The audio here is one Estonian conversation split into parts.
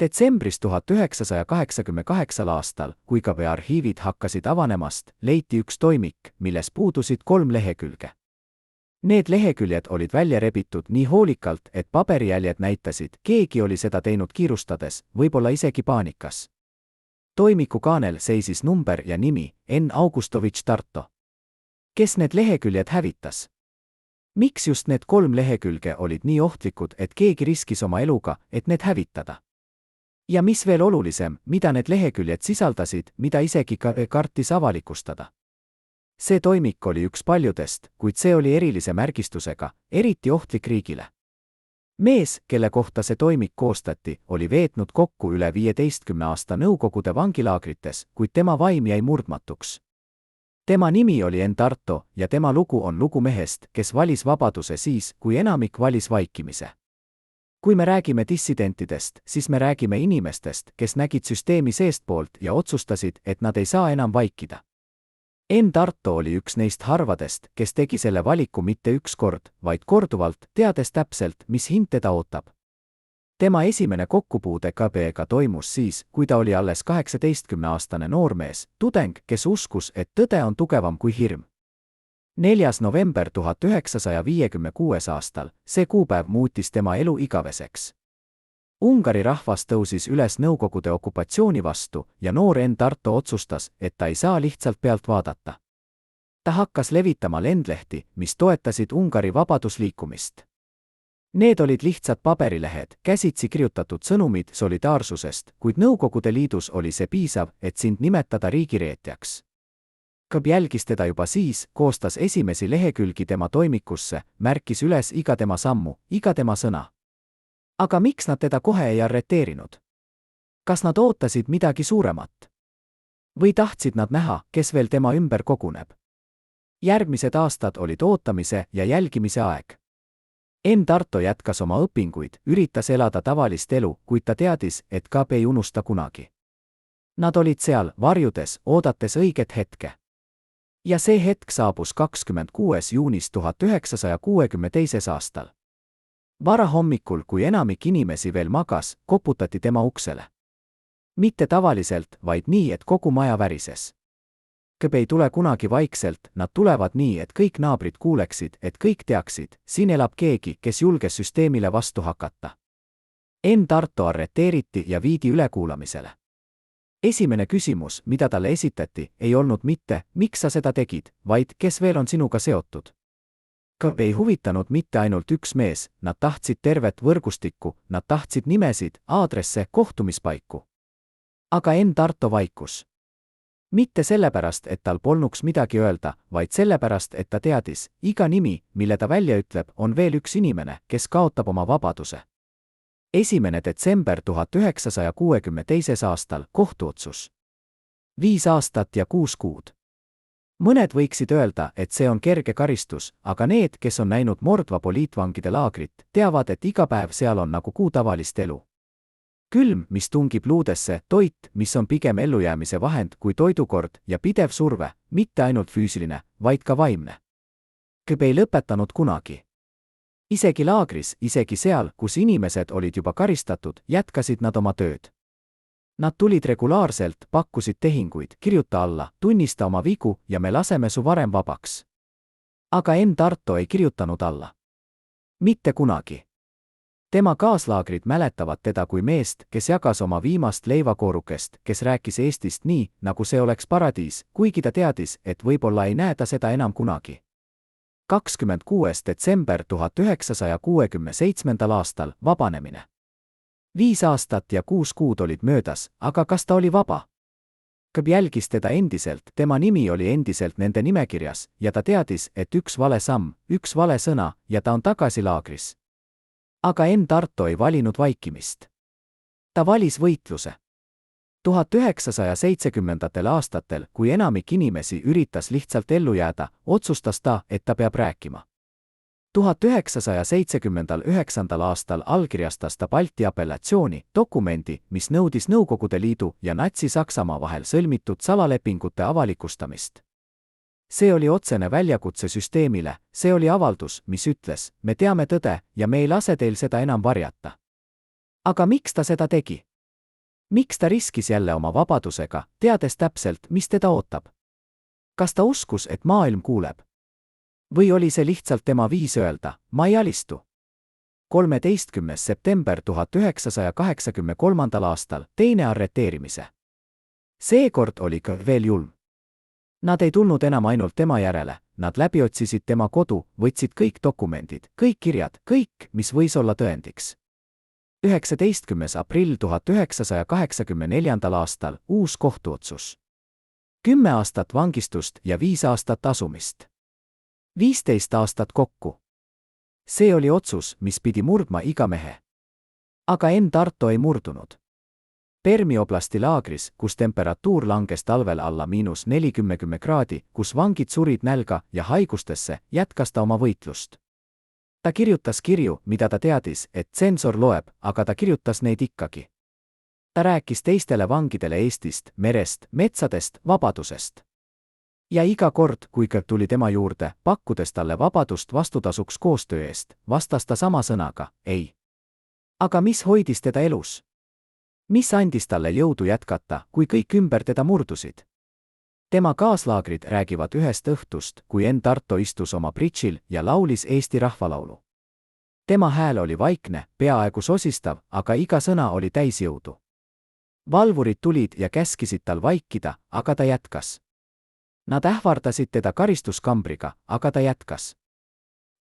Detsembris 1988 aastal, kui KGB arhiivid hakkasid avanemast, leiti üks toimik, milles puudusid 3 lehekülge. Need leheküljed olid välja rebitud nii hoolikalt, et paberijäljed näitasid, keegi oli seda teinud kiirustades, võib-olla isegi paanikas. Toimiku kaanel seisis number ja nimi, N. Augustovitš Tarto. Kes need leheküljed hävitas? Miks just need 3 lehekülge olid nii ohtlikud, et keegi riskis oma eluga, et need hävitada? Ja mis veel olulisem, mida need leheküljed sisaldasid, mida isegi kartis avalikustada? See toimik oli üks paljudest, kuid see oli erilise märgistusega, eriti ohtlik riigile. Mees, kelle kohta see toimik koostati, oli veetnud kokku üle 15 aasta Nõukogude vangilaagrites, kuid tema vaim jäi murdmatuks. Tema nimi oli N. Tarto ja tema lugu on lugu mehest, kes valis vabaduse siis, kui enamik valis vaikimise. Kui me räägime dissidentidest, siis me räägime inimestest, kes nägid süsteemi seestpoolt ja otsustasid, et nad ei saa enam vaikida. N. Tarto oli üks neist harvadest, kes tegi selle valiku mitte üks kord, vaid korduvalt, teades täpselt, mis hind teda ootab. Tema esimene kokkupuude KGB-ga toimus siis, kui ta oli alles 18-aastane noormees, tudeng, kes uskus, et tõde on tugevam kui hirm. 4. november 1956 aastal, see kuupäev muutis tema elu igaveseks. Ungari rahvas tõusis üles Nõukogude okupatsiooni vastu ja noor N. Tarto otsustas, et ta ei saa lihtsalt pealt vaadata. Ta hakkas levitama lendlehti, mis toetasid Ungari vabadusliikumist. Need olid lihtsad paberilehed, käsitsi kirjutatud sõnumid solidaarsusest, kuid Nõukogude Liidus oli see piisav, et sind nimetada riigireetjaks. KGB jälgis teda juba siis, koostas esimesi lehekülgi tema toimikusse, märkis üles iga tema sammu, iga tema sõna. Aga miks nad teda kohe ei arreteerinud? Kas nad ootasid midagi suuremat? Või tahtsid nad näha, kes veel tema ümber koguneb? Järgmised aastad olid ootamise ja jälgimise aeg. N. Tarto jätkas oma õpinguid, üritas elada tavalist elu, kuid ta teadis, et KGB ei unusta kunagi. Nad olid seal, varjudes, oodates õiget hetke. Ja see hetk saabus 26. juunis 1962 aastal. Varahommikul, kui enamik inimesi veel magas, koputati tema uksele. Mitte tavaliselt, vaid nii, et kogu maja värises. KGB ei tule kunagi vaikselt, nad tulevad nii, et kõik naabrid kuuleksid, et kõik teaksid, siin elab keegi, kes julges süsteemile vastu hakata. N. Tarto arreteeriti ja viidi ülekuulamisele. Esimene küsimus, mida talle esitati, ei olnud mitte, miks sa seda tegid, vaid kes veel on sinuga seotud. KGB ei huvitanud mitte ainult üks mees, nad tahtsid tervet võrgustikku, nad tahtsid nimesid, aadresse, kohtumispaiku. Aga N. Tarto vaikus. Mitte sellepärast, et tal polnuks midagi öelda, vaid sellepärast, et ta teadis, iga nimi, mille ta välja ütleb, on veel üks inimene, kes kaotab oma vabaduse. 1. detsember 1962 aastal, kohtuotsus. 5 aastat ja 6 kuud. Mõned võiksid öelda, et see on kerge karistus, aga need, kes on näinud Mordva poliitvangide laagrit, teavad, et iga päev seal on nagu kuu tavalist elu. Külm, mis tungib luudesse, toit, mis on pigem ellujäämise vahend kui toidukord ja pidev surve, mitte ainult füüsiline, vaid ka vaimne. KGB ei lõpetanud kunagi. Isegi laagris, isegi seal, kus inimesed olid juba karistatud, jätkasid nad oma tööd. Nad tulid regulaarselt, pakkusid tehinguid, kirjuta alla, tunnista oma vigu ja me laseme su varem vabaks. Aga N. Tarto ei kirjutanud alla. Mitte kunagi. Tema kaaslaagrid mäletavad teda kui meest, kes jagas oma viimast leivakoorukest, kes rääkis Eestist nii, nagu see oleks paradiis, kuigi ta teadis, et võib-olla ei näe ta seda enam kunagi. 26. detsember 1967. aastal, vabanemine. 5 aastat ja 6 kuud olid möödas, aga kas ta oli vaba? KGB jälgis teda endiselt, tema nimi oli endiselt nende nimekirjas ja ta teadis, et üks vale samm, üks vale sõna ja ta on tagasi laagris. Aga N. Tarto ei valinud vaikimist. Ta valis võitluse. 1970. aastatel, kui enamik inimesi üritas lihtsalt ellu jääda, otsustas ta, et ta peab rääkima. 1979. aastal allkirjastas ta Balti apellatsiooni, dokumendi, mis nõudis Nõukogude Liidu ja Natsi-Saksamaa vahel sõlmitud salalepingute avalikustamist. See oli otsene väljakutse süsteemile, see oli avaldus, mis ütles, me teame tõde ja me ei lase teil seda enam varjata. Aga miks ta seda tegi? Miks ta riskis jälle oma vabadusega, teades täpselt, mis teda ootab? Kas ta uskus, et maailm kuuleb? Või oli see lihtsalt tema viis öelda, ma ei alistu? 13. september 1983. aastal, teine arreteerimise. Seekord oli ka veel julm. Nad ei tulnud enam ainult tema järele, nad läbiotsisid tema kodu, võtsid kõik dokumendid, kõik kirjad, kõik, mis võis olla tõendiks. 19. aprill 1984. aastal, uus kohtuotsus. 10 aastat vangistust ja 5 aastat asumist. 15 aastat kokku. See oli otsus, mis pidi murdma iga mehe. Aga Enn Tarto ei murdunud. Permi oblasti laagris, kus temperatuur langes talvel alla -40 kraadi, kus vangid surid nälga ja haigustesse, jätkas ta oma võitlust. Ta kirjutas kirju, mida ta teadis, et tsensor loeb, aga ta kirjutas neid ikkagi. Ta rääkis teistele vangidele Eestist, merest, metsadest, vabadusest. Ja iga kord, kui Kert tuli tema juurde, pakkudes talle vabadust vastutasuks koostöö eest, vastas ta sama sõnaga, ei. Aga mis hoidis teda elus? Mis andis talle jõudu jätkata, kui kõik ümber teda murdusid? Tema kaaslaagrid räägivad ühest õhtust, kui Enn Tarto istus oma bridžil ja laulis Eesti rahvalaulu. Tema hääl oli vaikne, peaaegu sosistav, aga iga sõna oli täis jõudu. Valvurid tulid ja käskisid tal vaikida, aga ta jätkas. Nad ähvardasid teda karistuskambriga, aga ta jätkas.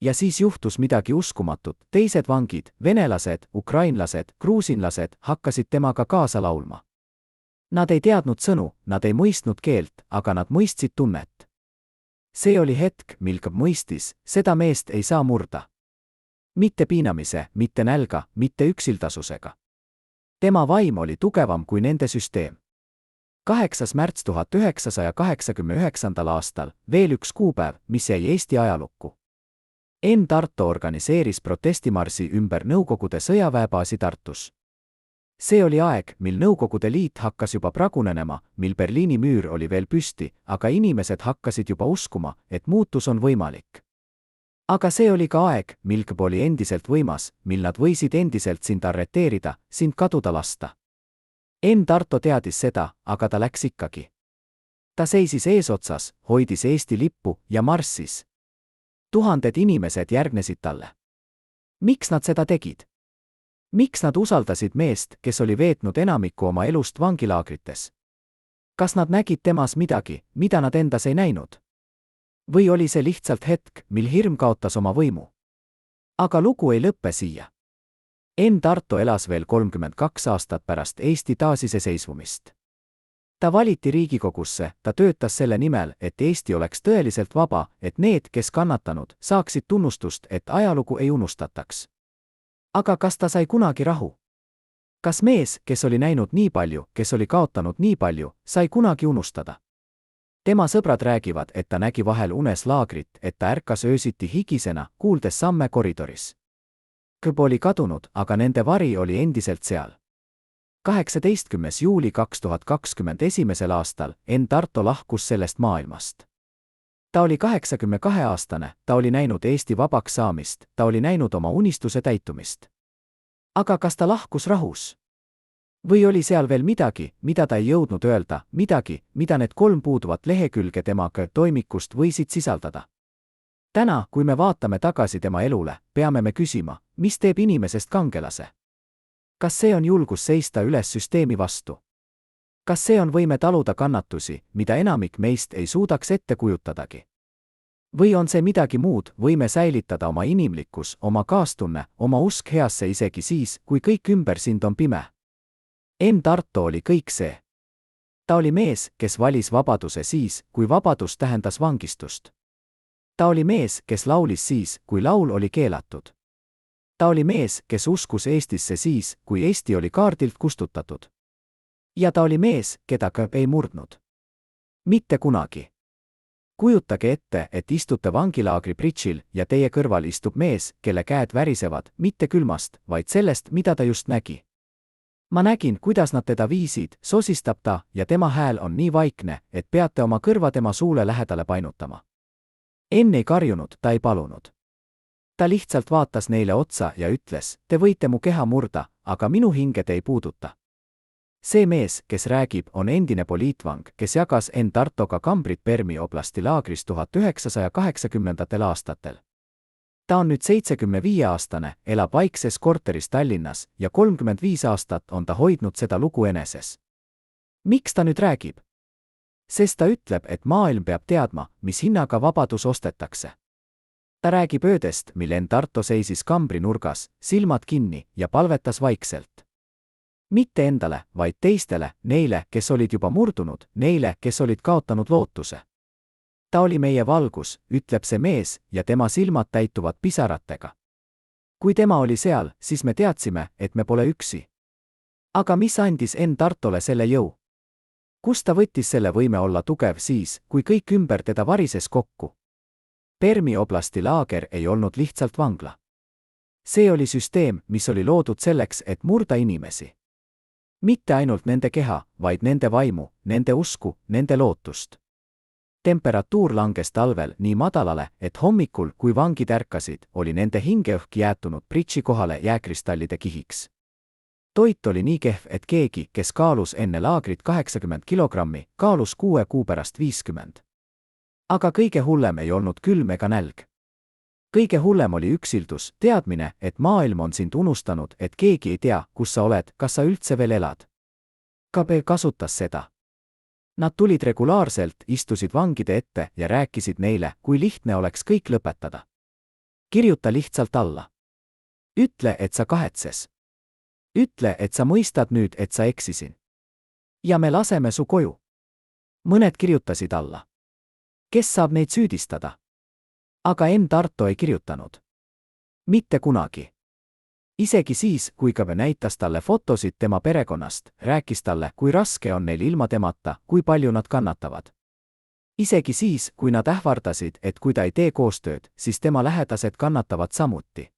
Ja siis juhtus midagi uskumatut, teised vangid, venelased, ukrainlased, gruusinlased hakkasid temaga kaasa laulma. Nad ei teadnud sõnu, nad ei mõistnud keelt, aga nad mõistsid tunnet. See oli hetk, mil K mõistis, seda meest ei saa murda. Mitte piinamise, mitte nälga, mitte üksildasusega. Tema vaim oli tugevam kui nende süsteem. 8. märts 1989. aastal, veel üks kuupäev, mis jäi Eesti ajalukku. Enn Tarto organiseeris protestimarsi ümber Nõukogude sõjaväebaasi Tartus. See oli aeg, mil Nõukogude Liit hakkas juba pragunenema, mil Berliini müür oli veel püsti, aga inimesed hakkasid juba uskuma, et muutus on võimalik. Aga see oli ka aeg, mil K oli endiselt võimas, mil nad võisid endiselt sind arreteerida, sind kaduda lasta. Enn Tarto teadis seda, aga ta läks ikkagi. Ta seisis eesotsas, hoidis Eesti lippu ja marssis. Tuhanded inimesed järgnesid talle. Miks nad seda tegid? Miks nad usaldasid meest, kes oli veetnud enamiku oma elust vangilaagrites? Kas nad nägid temas midagi, mida nad endas ei näinud? Või oli see lihtsalt hetk, mil hirm kaotas oma võimu? Aga lugu ei lõppe siia. Enn Tarto elas veel 32 aastat pärast Eesti taasiseseisvumist. Ta valiti Riigikogusse, ta töötas selle nimel, et Eesti oleks tõeliselt vaba, et need, kes kannatanud, saaksid tunnustust, et ajalugu ei unustataks. Aga kas ta sai kunagi rahu? Kas mees, kes oli näinud nii palju, kes oli kaotanud nii palju, sai kunagi unustada? Tema sõbrad räägivad, et ta nägi vahel unes laagrit, et ta ärkas öösiti higisena, kuuldes samme koridoris. Kõb oli kadunud, aga nende vari oli endiselt seal. 18. juuli 2021. aastal Enn Tarto lahkus sellest maailmast. Ta oli 82-aastane, ta oli näinud Eesti vabaks saamist, ta oli näinud oma unistuse täitumist. Aga kas ta lahkus rahus? Või oli seal veel midagi, mida ta ei jõudnud öelda, midagi, mida need 3 puuduvat lehekülge temaga toimikust võisid sisaldada? Täna, kui me vaatame tagasi tema elule, peame me küsima, mis teeb inimesest kangelase? Kas see on julgus seista üles süsteemi vastu? Kas see on võime taluda kannatusi, mida enamik meist ei suudaks ette kujutadagi? Või on see midagi muud, võime säilitada oma inimlikkus, oma kaastunne, oma usk heasse isegi siis, kui kõik ümber sind on pime? Enn Tarto oli kõik see. Ta oli mees, kes valis vabaduse siis, kui vabadus tähendas vangistust. Ta oli mees, kes laulis siis, kui laul oli keelatud. Ta oli mees, kes uskus Eestisse siis, kui Eesti oli kaardilt kustutatud. Ja ta oli mees, keda K ei murdnud. Mitte kunagi. Kujutage ette, et istute vangilaagri bridžil ja teie kõrval istub mees, kelle käed värisevad, mitte külmast, vaid sellest, mida ta just nägi. Ma nägin, kuidas nad teda viisid, sosistab ta, ja tema hääl on nii vaikne, et peate oma kõrva tema suule lähedale painutama. Enn ei karjunud, ta ei palunud. Ta lihtsalt vaatas neile otsa ja ütles, te võite mu keha murda, aga minu hinge te ei puuduta. See mees, kes räägib, on endine poliitvang, kes jagas end Tartoga kambrit Permi oblasti laagris 1980. aastatel. Ta on nüüd 75-aastane, elab vaikses korteris Tallinnas ja 35 aastat on ta hoidnud seda lugu eneses. Miks ta nüüd räägib? Sest ta ütleb, et maailm peab teadma, mis hinnaga vabadus ostetakse. Ta räägib öödest, mil Enn Tarto seisis kambri nurgas, silmad kinni ja palvetas vaikselt. Mitte endale, vaid teistele, neile, kes olid juba murdunud, neile, kes olid kaotanud lootuse. Ta oli meie valgus, ütleb see mees, ja tema silmad täituvad pisaratega. Kui tema oli seal, siis me teadsime, et me pole üksi. Aga mis andis Enn Tartole selle jõu? Kust ta võttis selle võime olla tugev siis, kui kõik ümber teda varises kokku? Permi oblasti laager ei olnud lihtsalt vangla. See oli süsteem, mis oli loodud selleks, et murda inimesi. Mitte ainult nende keha, vaid nende vaimu, nende usku, nende lootust. Temperatuur langes talvel nii madalale, et hommikul, kui vangid ärkasid, oli nende hingeõhk jäätunud pritši kohale jääkristallide kihiks. Toit oli nii kehv, et keegi, kes kaalus enne laagrit 80 kilogrammi, kaalus 6 kuu pärast 50. Aga kõige hullem ei olnud külm ega nälg. Kõige hullem oli üksildus, teadmine, et maailm on sind unustanud, et keegi ei tea, kus sa oled, kas sa üldse veel elad. KB kasutas seda. Nad tulid regulaarselt, istusid vangide ette ja rääkisid neile, kui lihtne oleks kõik lõpetada. Kirjuta lihtsalt alla. Ütle, et sa kahetses. Ütle, et sa mõistad nüüd, et sa eksisin. Ja me laseme su koju. Mõned kirjutasid alla. Kes saab neid süüdistada? Aga Enn Tarto ei kirjutanud. Mitte kunagi. Isegi siis, kui KB näitas talle fotosid tema perekonnast, rääkis talle, kui raske on neil ilma temata, kui palju nad kannatavad. Isegi siis, kui nad ähvardasid, et kui ta ei tee koostööd, siis tema lähedased kannatavad samuti.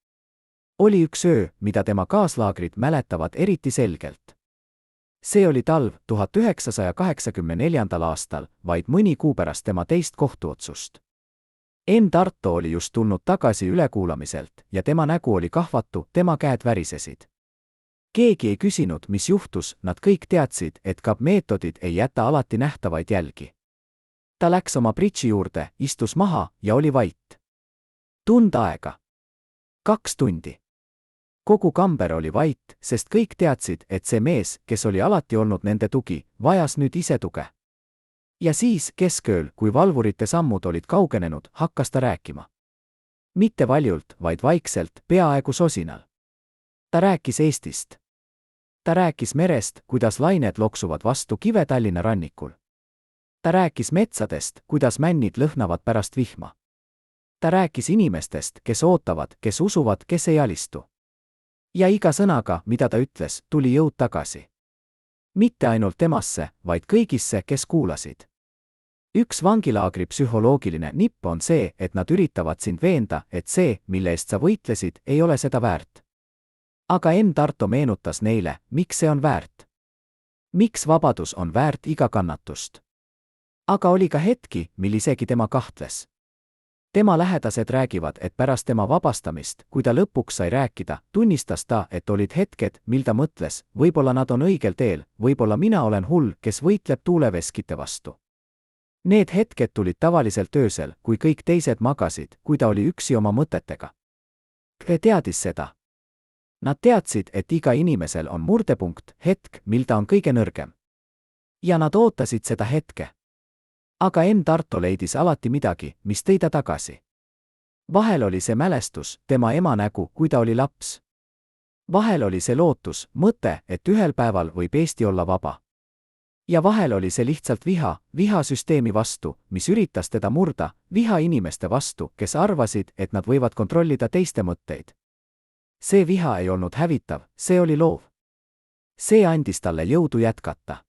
Oli üks öö, mida tema kaaslaagrid mäletavad eriti selgelt. See oli talv 1984. aastal, vaid mõni kuu pärast tema teist kohtuotsust. Enn Tarto oli just tulnud tagasi ülekuulamiselt ja tema nägu oli kahvatu, tema käed värisesid. Keegi ei küsinud, mis juhtus, nad kõik teadsid, et KB meetodid ei jäta alati nähtavaid jälgi. Ta läks oma pritši juurde, istus maha ja oli vait. Tund aega. 2 tundi. Kogu kamber oli vait, sest kõik teadsid, et see mees, kes oli alati olnud nende tugi, vajas nüüd ise tuge. Ja siis, keskööl, kui valvurite sammud olid kaugenenud, hakkas ta rääkima. Mitte valjult, vaid vaikselt, peaaegu sosinal. Ta rääkis Eestist. Ta rääkis merest, kuidas lained loksuvad vastu kive Tallinna rannikul. Ta rääkis metsadest, kuidas männid lõhnavad pärast vihma. Ta rääkis inimestest, kes ootavad, kes usuvad, kes ei alistu. Ja iga sõnaga, mida ta ütles, tuli jõud tagasi. Mitte ainult temasse, vaid kõigisse, kes kuulasid. Üks vangilaagri psühholoogiline nipp on see, et nad üritavad sind veenda, et see, mille eest sa võitlesid, ei ole seda väärt. Aga Enn Tarto meenutas neile, miks see on väärt. Miks vabadus on väärt iga kannatust. Aga oli ka hetki, mil isegi tema kahtles. Tema lähedased räägivad, et pärast tema vabastamist, kui ta lõpuks sai rääkida, tunnistas ta, et olid hetked, mil ta mõtles, võib-olla nad on õigel teel, võib-olla mina olen hull, kes võitleb tuuleveskite vastu. Need hetked tulid tavaliselt öösel, kui kõik teised magasid, kui ta oli üksi oma mõtetega. Ta teadis seda. Nad teadsid, et iga inimesel on murdepunkt, hetk, mil ta on kõige nõrgem. Ja nad ootasid seda hetke. Aga Enn Tarto leidis alati midagi, mis tõi ta tagasi. Vahel oli see mälestus, tema ema nägu, kui ta oli laps. Vahel oli see lootus, mõte, et ühel päeval võib Eesti olla vaba. Ja vahel oli see lihtsalt viha süsteemi vastu, mis üritas teda murda, viha inimeste vastu, kes arvasid, et nad võivad kontrollida teiste mõtteid. See viha ei olnud hävitav, see oli loov. See andis talle jõudu jätkata.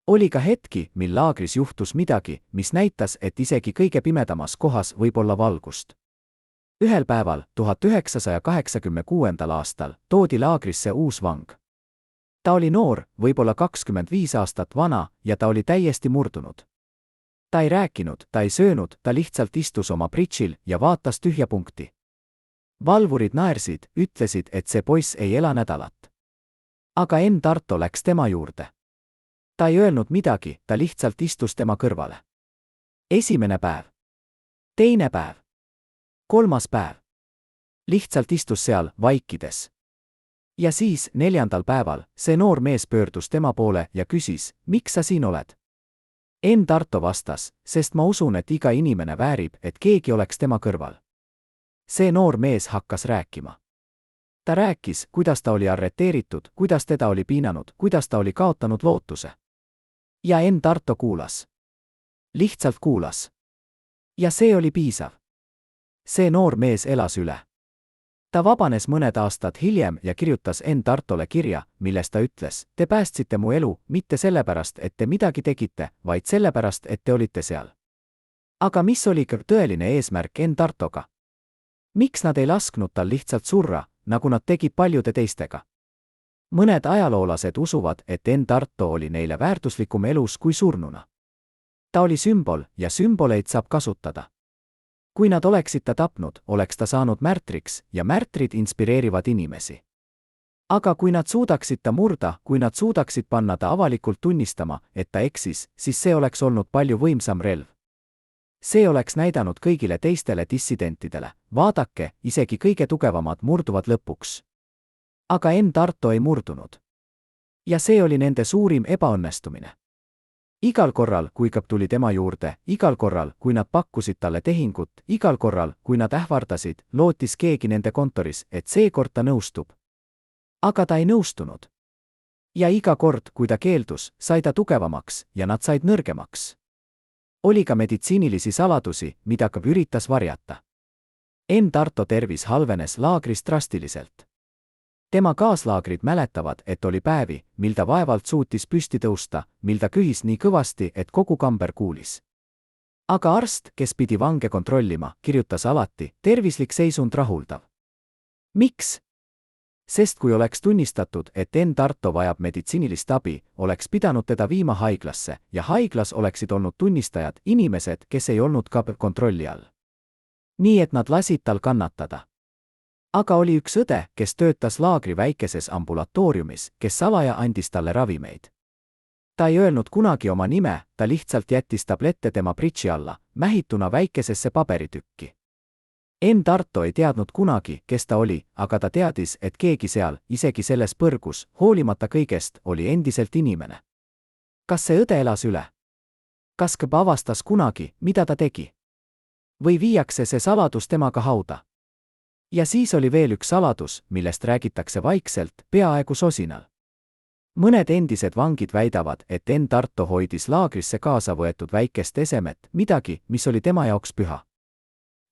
Oli ka hetki, mil laagris juhtus midagi, mis näitas, et isegi kõige pimedamas kohas võib olla valgust. Ühel päeval, 1986. aastal, toodi laagrisse uus vang. Ta oli noor, võib-olla 25 aastat vana, ja ta oli täiesti murdunud. Ta ei rääkinud, ta ei söönud, ta lihtsalt istus oma pritšil ja vaatas tühja punkti. Valvurid naersid, ütlesid, et see poiss ei ela nädalat. aga Enn Tarto läks tema juurde. Ta ei öelnud midagi, ta lihtsalt istus tema kõrvale. Esimene päev. Teine päev. Kolmas päev. Lihtsalt istus seal, vaikides. Ja siis, 4. päeval, see noor mees pöördus tema poole ja küsis, miks sa siin oled? Enn Tarto vastas, sest ma usun, et iga inimene väärib, et keegi oleks tema kõrval. See noor mees hakkas rääkima. Ta rääkis, kuidas ta oli arreteeritud, kuidas teda oli piinanud, kuidas ta oli kaotanud lootuse. Ja Enn Tarto kuulas. Lihtsalt kuulas. Ja see oli piisav. See noor mees elas üle. Ta vabanes mõned aastad hiljem ja kirjutas Enn Tartole kirja, milles ta ütles, te päästsite mu elu, mitte sellepärast, et te midagi tegite, vaid sellepärast, et te olite seal. Aga mis oli tõeline eesmärk Enn Tartoga? Miks nad ei lasknud tal lihtsalt surra, nagu nad tegid paljude teistega? Mõned ajaloolased usuvad, et Enn Tarto oli neile väärtuslikum elus kui surnuna. Ta oli sümbol ja sümboleid saab kasutada. Kui nad oleksid ta tapnud, oleks ta saanud märtriks ja märtrid inspireerivad inimesi. Aga kui nad suudaksid ta murda, kui nad suudaksid panna ta avalikult tunnistama, et ta eksis, siis see oleks olnud palju võimsam relv. See oleks näidanud kõigile teistele dissidentidele, vaadake, isegi kõige tugevamad murduvad lõpuks. Aga Enn Tarto ei murdunud. Ja see oli nende suurim ebaõnnestumine. Igal korral, kui KAP tuli tema juurde, igal korral, kui nad pakkusid talle tehingut, igal korral, kui nad ähvardasid, lootis keegi nende kontoris, et seekord ta nõustub. Aga ta ei nõustunud. Ja iga kord, kui ta keeldus, sai ta tugevamaks ja nad said nõrgemaks. Oli ka meditsiinilisi saladusi, mida KAP üritas varjata. Enn Tarto tervis halvenes laagris drastiliselt. Tema kaaslaagrid mäletavad, et oli päevi, mil ta vaevalt suutis püsti tõusta, mil ta köhis nii kõvasti, et kogu kamber kuulis. Aga arst, kes pidi vange kontrollima, kirjutas alati, tervislik seisund rahuldav. Miks? Sest kui oleks tunnistatud, et Enn Tarto vajab meditsiinilist abi, oleks pidanud teda viima haiglasse ja haiglas oleksid olnud tunnistajad, inimesed, kes ei olnud KAP kontrolli all. Nii et nad lasid tal kannatada. Aga oli üks õde, kes töötas laagri väikeses ambulatooriumis, kes salaja andis talle ravimeid. Ta ei öelnud kunagi oma nime, ta lihtsalt jättis tablette tema pritši alla, mähituna väikesesse paberitükki. Enn Tarto ei teadnud kunagi, kes ta oli, aga ta teadis, et keegi seal, isegi selles põrgus, hoolimata kõigest, oli endiselt inimene. Kas see õde elas üle? Kas KAP avastas kunagi, mida ta tegi? Või viiakse see saladus temaga hauda? Ja siis oli veel üks saladus, millest räägitakse vaikselt, peaaegu sosinal. Mõned endised vangid väidavad, et Enn Tarto hoidis laagrisse kaasa võetud väikest esemet, midagi, mis oli tema jaoks püha.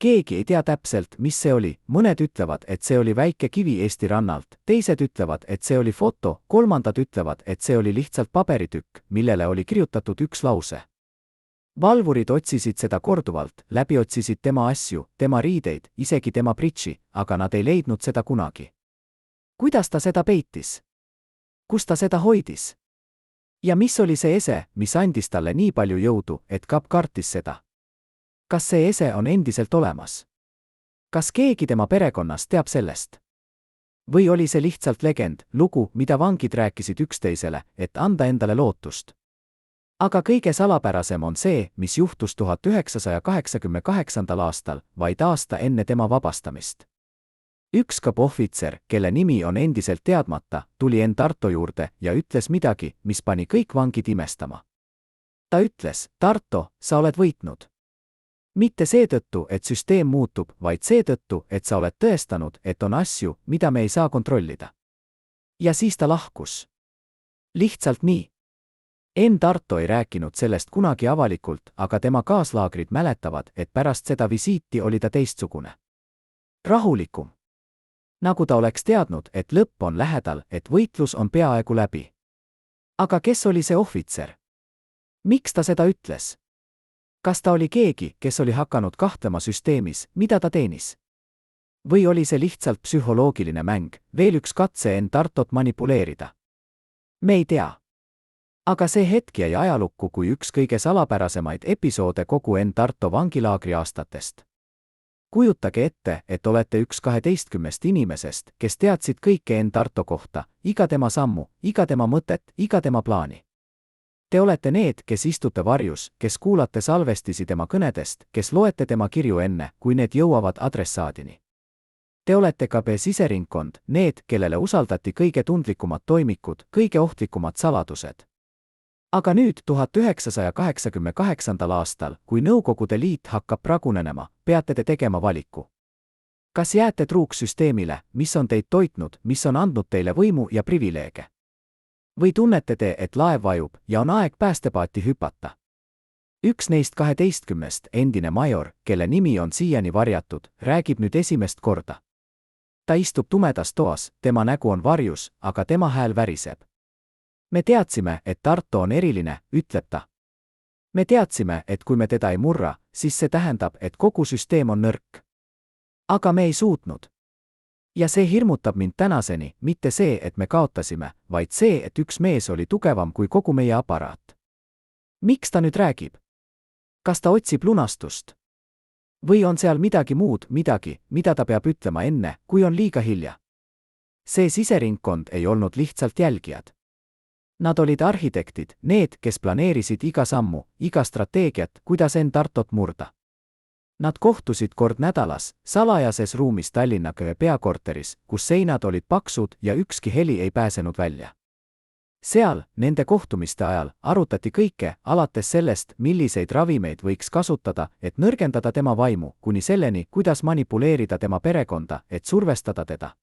Keegi ei tea täpselt, mis see oli, mõned ütlevad, et see oli väike kivi Eesti rannalt, teised ütlevad, et see oli foto, kolmandad ütlevad, et see oli lihtsalt paberitükk, millele oli kirjutatud üks lause. Valvurid otsisid seda korduvalt, läbi otsisid tema asju, tema riideid, isegi tema pritši, aga nad ei leidnud seda kunagi. Kuidas ta seda peitis? Kus ta seda hoidis? Ja mis oli see ese, mis andis talle nii palju jõudu, et KAP kartis seda? Kas see ese on endiselt olemas? Kas keegi tema perekonnast teab sellest? Või oli see lihtsalt legend, lugu, mida vangid rääkisid üksteisele, et anda endale lootust? Aga kõige salapärasem on see, mis juhtus 1988. aastal, vaid aasta enne tema vabastamist. Üks KAP ohvitser, kelle nimi on endiselt teadmata, tuli Enn Tarto juurde ja ütles midagi, mis pani kõik vangid imestama. Ta ütles, Tarto, sa oled võitnud. Mitte seetõttu, et süsteem muutub, vaid seetõttu, et sa oled tõestanud, et on asju, mida me ei saa kontrollida. Ja siis ta lahkus. Lihtsalt nii. Enn Tarto ei rääkinud sellest kunagi avalikult, aga tema kaaslaagrid mäletavad, et pärast seda visiiti oli ta teistsugune. Rahulikum. Nagu ta oleks teadnud, et lõpp on lähedal, et võitlus on peaaegu läbi. Aga kes oli see ohvitser? Miks ta seda ütles? Kas ta oli keegi, kes oli hakanud kahtlema süsteemis, mida ta teenis? Või oli see lihtsalt psühholoogiline mäng, veel üks katse Enn Tartot manipuleerida? Me ei tea. Aga see hetk jäi ajalukku kui üks kõige salapärasemaid episoode kogu Enn Tarto vangilaagri aastatest. Kujutage ette, et olete üks 12 inimesest, kes teadsid kõike Enn Tarto kohta, iga tema sammu, iga tema mõtet, iga tema plaani. Te olete need, kes istute varjus, kes kuulate salvestisi tema kõnedest, kes loete tema kirju enne, kui need jõuavad adressaadini. Te olete KB siseringkond, need, kellele usaldati kõige tundlikumad toimikud, kõige ohtlikumad saladused. Aga nüüd 1988. aastal, kui Nõukogude Liit hakkab pragunenema, peate te tegema valiku. Kas jääte truuks süsteemile, mis on teid toitnud, mis on andnud teile võimu ja privileege? Või tunnete te, et laev vajub ja on aeg päästepaati hüpata? Üks neist 12, endine major, kelle nimi on siiani varjatud, räägib nüüd esimest korda. Ta istub tumedas toas, tema nägu on varjus, aga tema hääl väriseb. Me teadsime, et Tarto on eriline, ütleb ta. Me teadsime, et kui me teda ei murra, siis see tähendab, et kogu süsteem on nõrk. Aga me ei suutnud. Ja see hirmutab mind tänaseni, mitte see, et me kaotasime, vaid see, et üks mees oli tugevam kui kogu meie aparaat. Miks ta nüüd räägib? Kas ta otsib lunastust? Või on seal midagi muud, midagi, mida ta peab ütlema enne, kui on liiga hilja? See siseringkond ei olnud lihtsalt jälgijad. Nad olid arhitektid, need, kes planeerisid iga sammu, iga strateegiat, kuidas Enn Tartot murda. Nad kohtusid kord nädalas, salajases ruumis Tallinna peakorteris, kus seinad olid paksud ja ükski heli ei pääsenud välja. Seal, nende kohtumiste ajal, arutati kõike, alates sellest, milliseid ravimeid võiks kasutada, et nõrgendada tema vaimu, kuni selleni, kuidas manipuleerida tema perekonda, et survestada teda.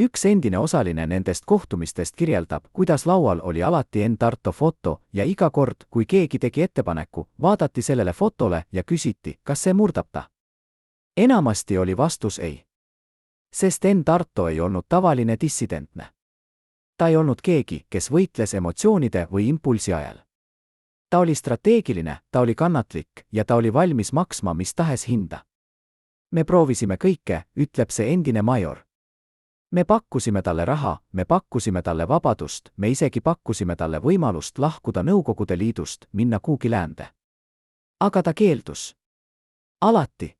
Üks endine osaline nendest kohtumistest kirjeldab, kuidas laual oli alati Enn Tarto foto ja iga kord, kui keegi tegi ettepaneku, vaadati sellele fotole ja küsiti, kas see murdab ta. Enamasti oli vastus ei. Sest Enn Tarto ei olnud tavaline dissidentne. Ta ei olnud keegi, kes võitles emotsioonide või impulsi ajal. Ta oli strateegiline, ta oli kannatlik ja ta oli valmis maksma mis tahes hinda. Me proovisime kõike, ütleb see endine major. Me pakkusime talle raha, me pakkusime talle vabadust, me isegi pakkusime talle võimalust lahkuda Nõukogude Liidust, minna kuhugi läände. Aga ta keeldus. Alati.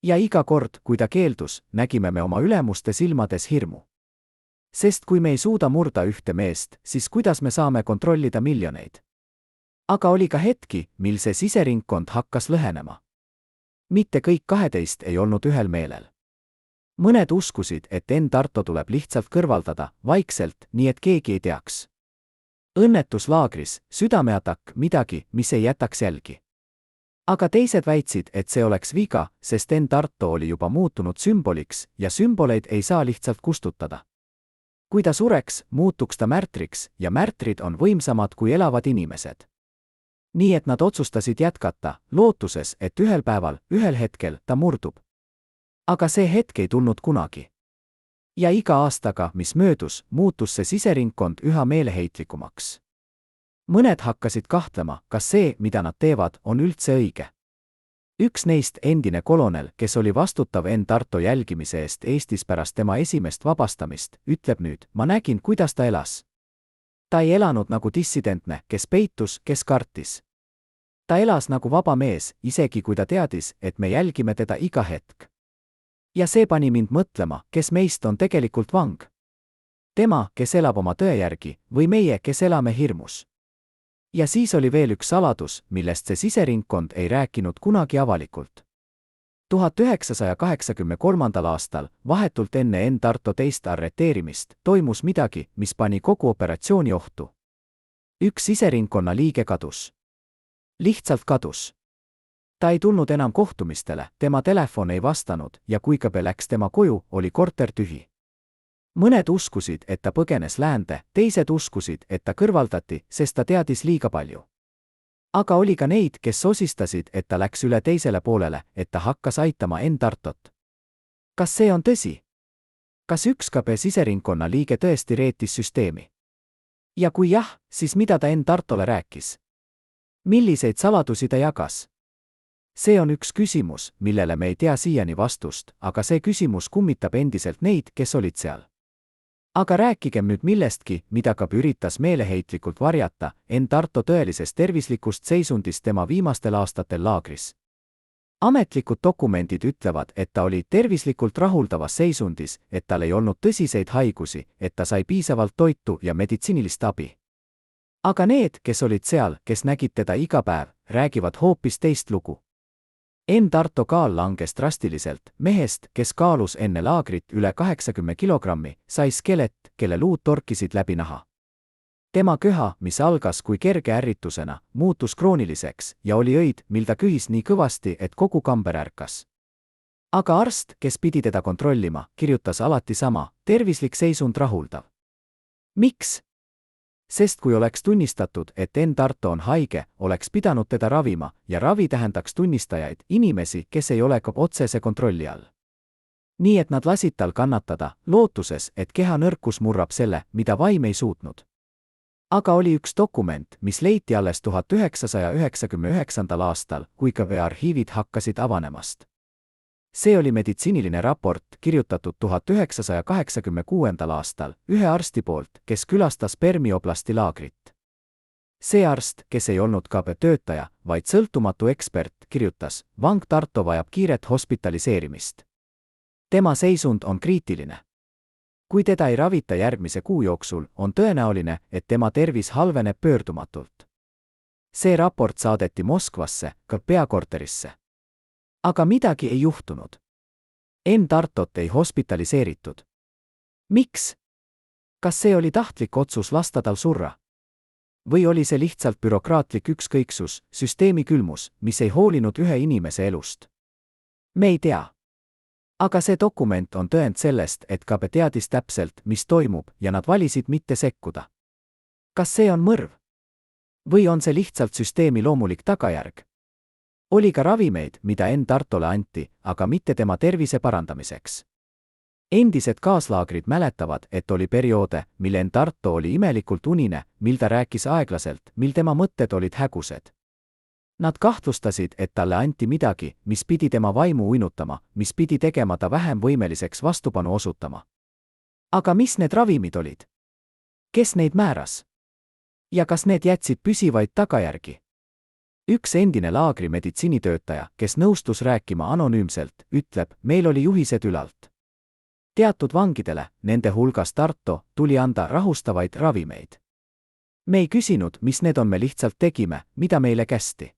Ja iga kord, kui ta keeldus, nägime me oma ülemuste silmades hirmu. Sest kui me ei suuda murda ühte meest, siis kuidas me saame kontrollida miljoneid? Aga oli ka hetki, mil see siseringkond hakkas lõhenema. Mitte kõik 12 ei olnud ühel meelel. Mõned uskusid, et Enn Tarto tuleb lihtsalt kõrvaldada, vaikselt, nii et keegi ei teaks. Õnnetuslaagris, südameatakk, midagi, mis ei jätaks jälgi. Aga teised väitsid, et see oleks viga, sest Enn Tarto oli juba muutunud sümboliks ja sümboleid ei saa lihtsalt kustutada. Kui ta sureks, muutuks ta märtriks ja märtrid on võimsamad kui elavad inimesed. Nii et nad otsustasid jätkata, lootuses, et ühel päeval, ühel hetkel ta murdub. Aga see hetk ei tulnud kunagi. Ja iga aastaga, mis möödus, muutus see siseringkond üha meeleheitlikumaks. Mõned hakkasid kahtlema, kas see, mida nad teevad, on üldse õige. Üks neist, endine kolonel, kes oli vastutav Enn Tarto jälgimise eest Eestis pärast tema esimest vabastamist, ütleb nüüd, ma nägin, kuidas ta elas. Ta ei elanud nagu dissidentne, kes peitus, kes kartis. Ta elas nagu vaba mees, isegi kui ta teadis, et me jälgime teda iga hetk. Ja see pani mind mõtlema, kes meist on tegelikult vang. Tema, kes elab oma tõe järgi, või meie, kes elame hirmus. Ja siis oli veel üks saladus, millest see siseringkond ei rääkinud kunagi avalikult. 1983. aastal, vahetult enne Enn Tarto teist arreteerimist, toimus midagi, mis pani kogu operatsiooni ohtu. Üks siseringkonna liige kadus. Lihtsalt kadus. Ta ei tulnud enam kohtumistele, tema telefon ei vastanud ja kui KB läks tema koju, oli korter tühi. Mõned uskusid, et ta põgenes läände, teised uskusid, et ta kõrvaldati, sest ta teadis liiga palju. Aga oli ka neid, kes sosistasid, et ta läks üle teisele poolele, et ta hakkas aitama Enn Tartot. Kas see on tõsi? Kas üks KB siseringkonna liige tõesti reetis süsteemi? Ja kui jah, siis mida ta Enn Tartole rääkis? Milliseid saladusi ta jagas? See on üks küsimus, millele me ei tea siiani vastust, aga see küsimus kummitab endiselt neid, kes olid seal. Aga rääkigem nüüd millestki, mida KB üritas meeleheitlikult varjata, Enn Tarto tõelisest tervislikust seisundist tema viimastel aastatel laagris. Ametlikud dokumendid ütlevad, et ta oli tervislikult rahuldavas seisundis, et tal ei olnud tõsiseid haigusi, et ta sai piisavalt toitu ja meditsiinilist abi. Aga need, kes olid seal, kes nägid teda iga päev, räägivad hoopis teist lugu. Enn Tarto kaal langes drastiliselt, mehest, kes kaalus enne laagrit üle 80 kilogrammi, sai skelett, kelle luud torkisid läbi naha. Tema köha, mis algas kui kerge ärritusena, muutus krooniliseks ja oli öid, mil ta köhis nii kõvasti, et kogu kamber ärkas. Aga arst, kes pidi teda kontrollima, kirjutas alati sama: tervislik seisund rahuldav. Miks? Sest kui oleks tunnistatud, et Enn Tarto on haige, oleks pidanud teda ravima ja ravi tähendaks tunnistajaid, inimesi, kes ei ole ka otsese kontrolli all. Nii et nad lasid tal kannatada, lootuses, et keha nõrkus murrab selle, mida vaim ei suutnud. Aga oli üks dokument, mis leiti alles 1999. aastal, kui KV arhiivid hakkasid avanemast. See oli meditsiiniline raport, kirjutatud 1986. aastal ühe arsti poolt, kes külastas Permi oblasti laagrit. See arst, kes ei olnud KB töötaja, vaid sõltumatu ekspert, kirjutas: vang Tarto vajab kiiret hospitaliseerimist. Tema seisund on kriitiline. Kui teda ei ravita järgmise kuu jooksul, on tõenäoline, et tema tervis halveneb pöördumatult. See raport saadeti Moskvasse, ka peakorterisse. Aga midagi ei juhtunud. Enn Tartot ei hospitaliseeritud. Miks? Kas see oli tahtlik otsus lasta tal surra? Või oli see lihtsalt bürokraatlik ükskõiksus, süsteemi külmus, mis ei hoolinud ühe inimese elust? Me ei tea. Aga see dokument on tõend sellest, et KB teadis täpselt, mis toimub, ja nad valisid mitte sekkuda. Kas see on mõrv? Või on see lihtsalt süsteemi loomulik tagajärg? Oli ka ravimeid, mida Enn Tartole anti, aga mitte tema tervise parandamiseks. Endised kaaslaagrid mäletavad, et oli perioode, mil Enn Tarto oli imelikult unine, mil ta rääkis aeglaselt, mil tema mõtted olid hägused. Nad kahtlustasid, et talle anti midagi, mis pidi tema vaimu uinutama, mis pidi tegema ta vähem võimeliseks vastupanu osutama. Aga mis need ravimid olid? Kes neid määras? Ja kas need jätsid püsivaid tagajärgi? Üks endine laagri meditsiinitöötaja, kes nõustus rääkima anonüümselt, ütleb: meil oli juhised ülalt. Teatud vangidele, nende hulgas Tarto, tuli anda rahustavaid ravimeid. Me ei küsinud, mis need on, me lihtsalt tegime, mida meile kästi.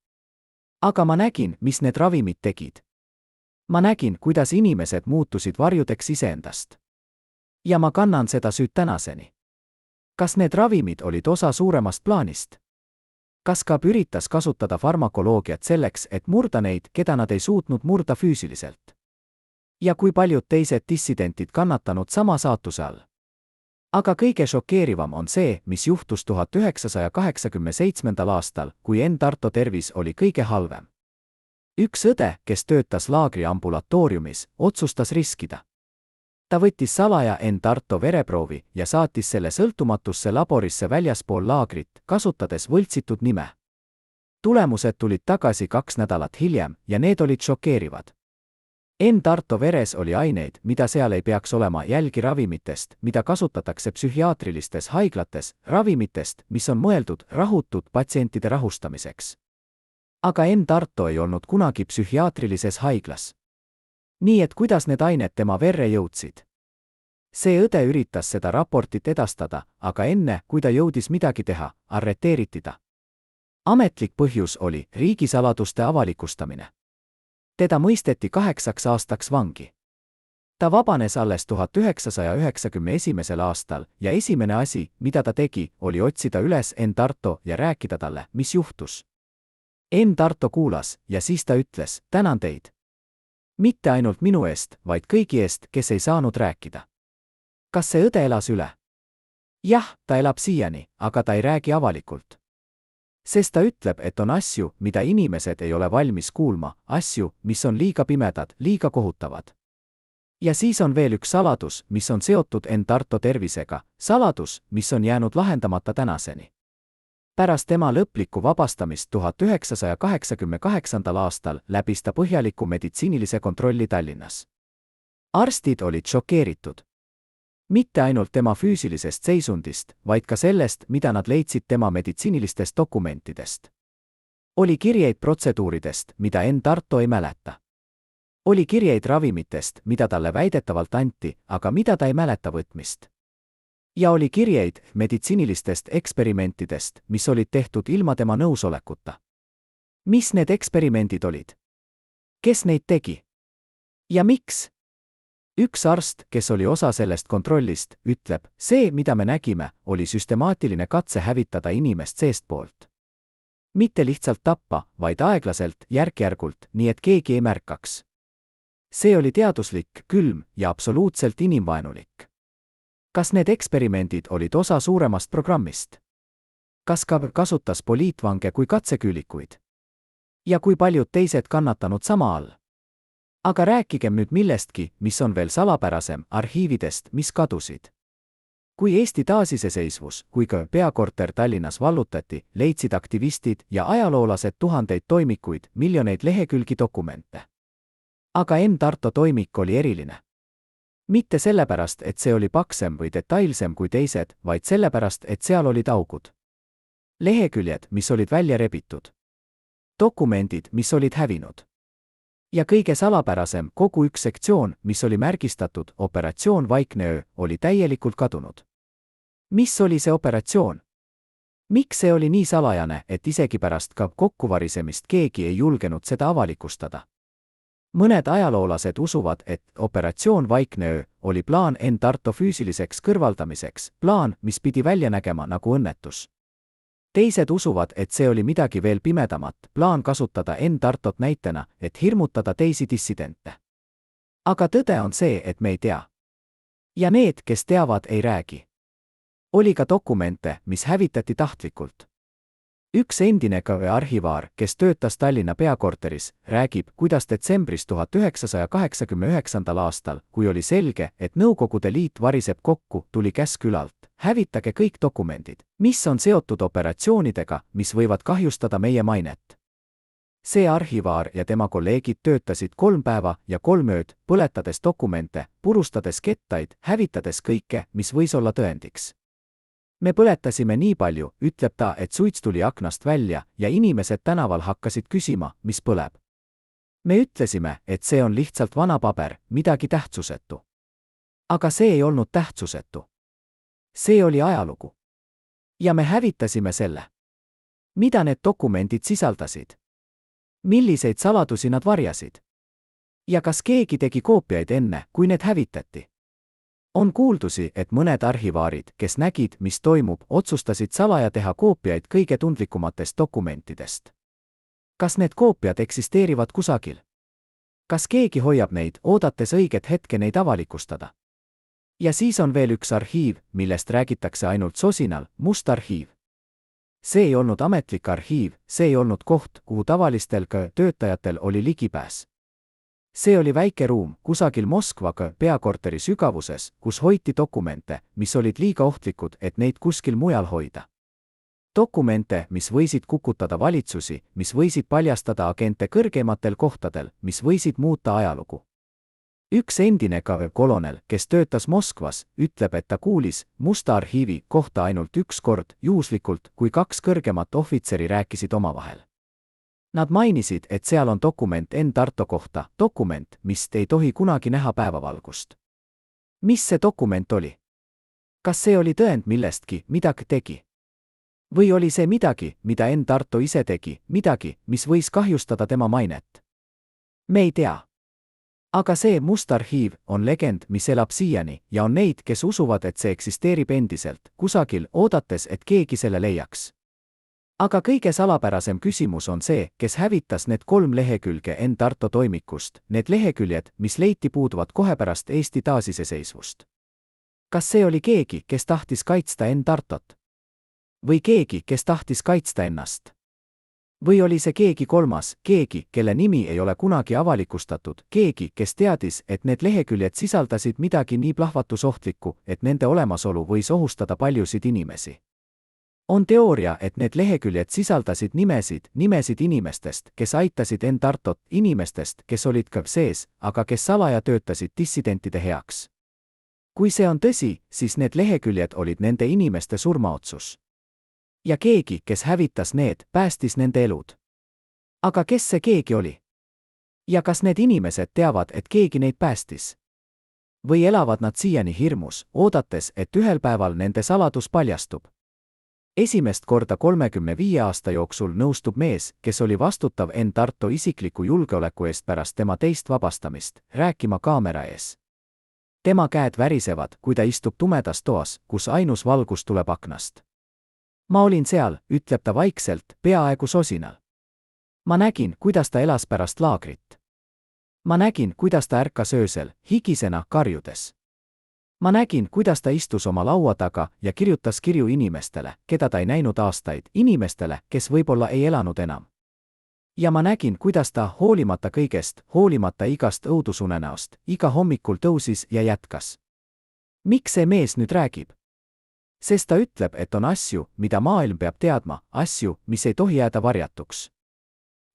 Aga ma nägin, mis need ravimid tegid. Ma nägin, kuidas inimesed muutusid varjudeks iseendast. Ja ma kannan seda süüd tänaseni. Kas need ravimid olid osa suuremast plaanist? Kas KAB üritas kasutada farmakoloogiat selleks, et murda neid, keda nad ei suutnud murda füüsiliselt? Ja kui paljud teised dissidentid kannatanud sama saatuse all? Aga kõige šokeerivam on see, mis juhtus 1987. aastal, kui Enn Tarto tervis oli kõige halvem. Üks õde, kes töötas laagri ambulatooriumis, otsustas riskida. Ta võttis salaja Enn Tarto vereproovi ja saatis selle sõltumatusse laborisse väljaspool laagrit, kasutades võltsitud nime. Tulemused tulid tagasi 2 nädalat hiljem ja need olid šokeerivad. Enn Tarto veres oli aineid, mida seal ei peaks olema, jälgi ravimitest, mida kasutatakse psühhiaatrilistes haiglates, ravimitest, mis on mõeldud rahutud patsientide rahustamiseks. Aga Enn Tarto ei olnud kunagi psühhiaatrilises haiglas. Nii et kuidas need ained tema verre jõudsid? See õde üritas seda raportit edastada, aga enne, kui ta jõudis midagi teha, arreteeriti ta. Ametlik põhjus oli riigisaladuste avalikustamine. Teda mõisteti 8 aastaks vangi. Ta vabanes alles 1991. aastal ja esimene asi, mida ta tegi, oli otsida üles Enn Tarto ja rääkida talle, mis juhtus. Enn Tarto kuulas ja siis ta ütles: tänan teid. Mitte ainult minu eest, vaid kõigi eest, kes ei saanud rääkida. Kas see õde elas üle? Jah, ta elab siiani, aga ta ei räägi avalikult. Sest ta ütleb, et on asju, mida inimesed ei ole valmis kuulma, asju, mis on liiga pimedad, liiga kohutavad. Ja siis on veel üks saladus, mis on seotud Enn Tarto tervisega, saladus, mis on jäänud lahendamata tänaseni. Pärast tema lõplikku vabastamist 1988. aastal läbis ta põhjaliku meditsiinilise kontrolli Tallinnas. Arstid olid šokeeritud. Mitte ainult tema füüsilisest seisundist, vaid ka sellest, mida nad leidsid tema meditsiinilistest dokumentidest. Oli kirjeid protseduuridest, mida Tarto ei mäleta. Oli kirjeid ravimitest, mida talle väidetavalt anti, aga mida ta ei mäleta võtmist. Ja oli kirjeid meditsiinilistest eksperimentidest, mis olid tehtud ilma tema nõusolekuta. Mis need eksperimendid olid? Kes neid tegi? Ja miks? Üks arst, kes oli osa sellest kontrollist, ütleb, see, mida me nägime, oli süstemaatiline katse hävitada inimest seestpoolt. Mitte lihtsalt tappa, vaid aeglaselt, järk-järgult, nii et keegi ei märkaks. See oli teaduslik, külm ja absoluutselt inimvaenulik. Kas need eksperimendid olid osa suuremast programmist? Kas ka kasutas poliitvange kui katseküülikuid? Ja kui paljud teised kannatanud sama all? Aga rääkigem nüüd millestki, mis on veel salapärasem, arhiividest, mis kadusid. Kui Eesti taasiseseisvus, kui ka peakorter Tallinnas vallutati, leidsid aktivistid ja ajaloolased tuhandeid toimikuid, miljoneid lehekülgi dokumente. Aga Tarto toimik oli eriline. Mitte sellepärast, et see oli paksem või detailsem kui teised, vaid sellepärast, et seal olid augud. Leheküljed, mis olid välja rebitud. Dokumendid, mis olid hävinud. Ja kõige salapärasem, kogu üks sektsioon, mis oli märgistatud Operatsioon Vaikne öö, oli täielikult kadunud. Mis oli see operatsioon? Miks see oli nii salajane, et isegi pärast ka kokkuvarisemist keegi ei julgenud seda avalikustada? Mõned ajaloolased usuvad, et Operatsioon Vaikne öö oli plaan Tarto füüsiliseks kõrvaldamiseks, plaan, mis pidi välja nägema nagu õnnetus. Teised usuvad, et see oli midagi veel pimedamat, plaan kasutada Tartot näitena, et hirmutada teisi dissidente. Aga tõde on see, et me ei tea. Ja need, kes teavad, ei räägi. Oli ka dokumente, mis hävitati tahtlikult. Üks endine arhivaar, kes töötas Tallinna peakorteris, räägib, kuidas detsembris 1989. aastal, kui oli selge, et Nõukogude Liit variseb kokku, tuli käsk ülalt. Hävitage kõik dokumendid, mis on seotud operatsioonidega, mis võivad kahjustada meie mainet. See arhivaar ja tema kolleegid töötasid 3 päeva ja 3 ööd, põletades dokumente, purustades kettaid, hävitades kõike, mis võis olla tõendiks. Me põletasime nii palju, ütleb ta, et suits tuli aknast välja ja inimesed tänaval hakkasid küsima, mis põleb. Me ütlesime, et see on lihtsalt vana paber, midagi tähtsusetu. Aga see ei olnud tähtsusetu. See oli ajalugu. Ja me hävitasime selle. Mida need dokumendid sisaldasid? Milliseid saladusi nad varjasid? Ja kas keegi tegi koopiaid enne, kui need hävitati? On kuuldusi, et mõned arhivaarid, kes nägid, mis toimub, otsustasid salaja teha koopiaid kõige tundlikumatest dokumentidest. Kas need koopiad eksisteerivad kusagil? Kas keegi hoiab neid, oodates õiget hetke neid avalikustada? Ja siis on veel üks arhiiv, millest räägitakse ainult sosinal, must arhiiv. See ei olnud ametlik arhiiv, see ei olnud koht, kuhu tavalistel töötajatel oli ligipääs. See oli väike ruum, kusagil Moskva peakorteri sügavuses, kus hoiti dokumente, mis olid liiga ohtlikud, et neid kuskil mujal hoida. Dokumente, mis võisid kukutada valitsusi, mis võisid paljastada agente kõrgematel kohtadel, mis võisid muuta ajalugu. Üks endine kolonel, kes töötas Moskvas, ütleb, et ta kuulis musta arhiivi kohta ainult üks kord, juhuslikult, kui 2 kõrgemat ohvitseri rääkisid omavahel. Nad mainisid, et seal on dokument Tarto kohta, dokument, mis ei tohi kunagi näha päevavalgust. Mis see dokument oli? Kas see oli tõend millestki, midagi tegi? Või oli see midagi, mida Tarto ise tegi, midagi, mis võis kahjustada tema mainet? Me ei tea. Aga see must arhiiv on legend, mis elab siiani ja on neid, kes usuvad, et see eksisteerib endiselt, kusagil, oodates, et keegi selle leiaks. Aga kõige salapärasem küsimus on see, kes hävitas need 3 lehekülge Tarto toimikust, need leheküljed, mis leiti puuduvad kohe pärast Eesti taasiseseisvust. Kas see oli keegi, kes tahtis kaitsta Tartot? Või keegi, kes tahtis kaitsta ennast? Või oli see keegi kolmas, keegi, kelle nimi ei ole kunagi avalikustatud, keegi, kes teadis, et need leheküljed sisaldasid midagi nii plahvatusohtlikku, et nende olemasolu võis ohustada paljusid inimesi? On teooria, et need leheküljed sisaldasid nimesid inimestest, kes aitasid Tartot, inimestest, kes olid ka sees, aga kes salaja töötasid dissidentide heaks. Kui see on tõsi, siis need leheküljed olid nende inimeste surmaotsus. Ja keegi, kes hävitas need, päästis nende elud. Aga kes see keegi oli? Ja kas need inimesed teavad, et keegi neid päästis? Või elavad nad siiani hirmus, oodates, et ühel päeval nende saladus paljastub? Esimest korda 35 aasta jooksul nõustub mees, kes oli vastutav Tartu isikliku julgeoleku eest pärast tema teist vabastamist, rääkima kaamera ees. Tema käed värisevad, kui ta istub tumedas toas, kus ainus valgus tuleb aknast. Ma olin seal, ütleb ta vaikselt, peaaegu sosinal. Ma nägin, kuidas ta elas pärast laagrit. Ma nägin, kuidas ta ärkas öösel, higisena, karjudes. Ma nägin, kuidas ta istus oma laua taga ja kirjutas kirju inimestele, keda ta ei näinud aastaid, inimestele, kes võib-olla ei elanud enam. Ja ma nägin, kuidas ta, hoolimata kõigest, hoolimata igast õudusunenäost, iga hommikul tõusis ja jätkas. Miks see mees nüüd räägib? Sest ta ütleb, et on asju, mida maailm peab teadma, asju, mis ei tohi jääda varjatuks.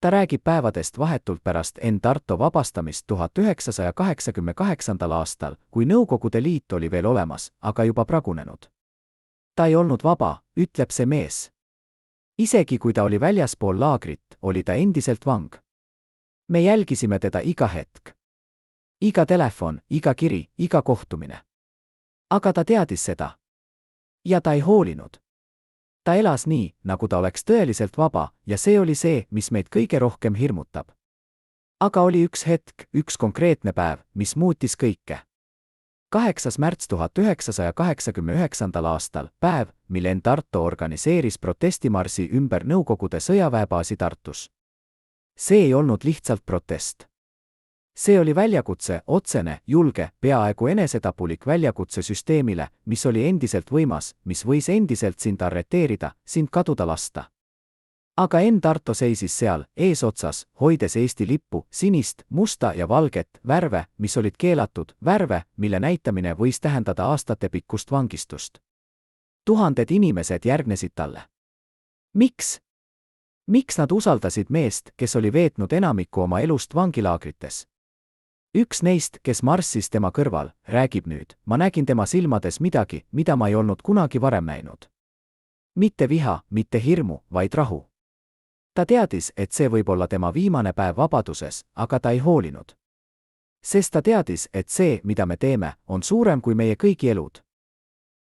Ta räägib päevadest vahetult pärast Tartu vabastamist 1988. aastal, kui Nõukogude Liit oli veel olemas, aga juba pragunenud. Ta ei olnud vaba, ütleb see mees. Isegi kui ta oli väljaspool laagrit, oli ta endiselt vang. Me jälgisime teda iga hetk. Iga telefon, iga kiri, iga kohtumine. Aga ta teadis seda. Ja ta ei hoolinud. Ta elas nii, nagu ta oleks tõeliselt vaba, ja see oli see, mis meid kõige rohkem hirmutab. Aga oli üks hetk, üks konkreetne päev, mis muutis kõike. 8. märts 1989. aastal, päev, mil Tartu organiseeris protestimarsi ümber Nõukogude sõjaväebaasi Tartus. See ei olnud lihtsalt protest. See oli väljakutse, otsene, julge, peaaegu enesetapulik väljakutse süsteemile, mis oli endiselt võimas, mis võis endiselt sind arreteerida, sind kaduda lasta. Aga Tartu seisis seal, eesotsas, hoides Eesti lippu, sinist, musta ja valget, värve, mis olid keelatud, värve, mille näitamine võis tähendada aastatepikkust vangistust. Tuhanded inimesed järgnesid talle. Miks? Miks nad usaldasid meest, kes oli veetnud enamiku oma elust vangilaagrites? Üks neist, kes marssis tema kõrval, räägib nüüd, ma nägin tema silmades midagi, mida ma ei olnud kunagi varem näinud. Mitte viha, mitte hirmu, vaid rahu. Ta teadis, et see võib olla tema viimane päev vabaduses, aga ta ei hoolinud. Sest ta teadis, et see, mida me teeme, on suurem kui meie kõigi elud.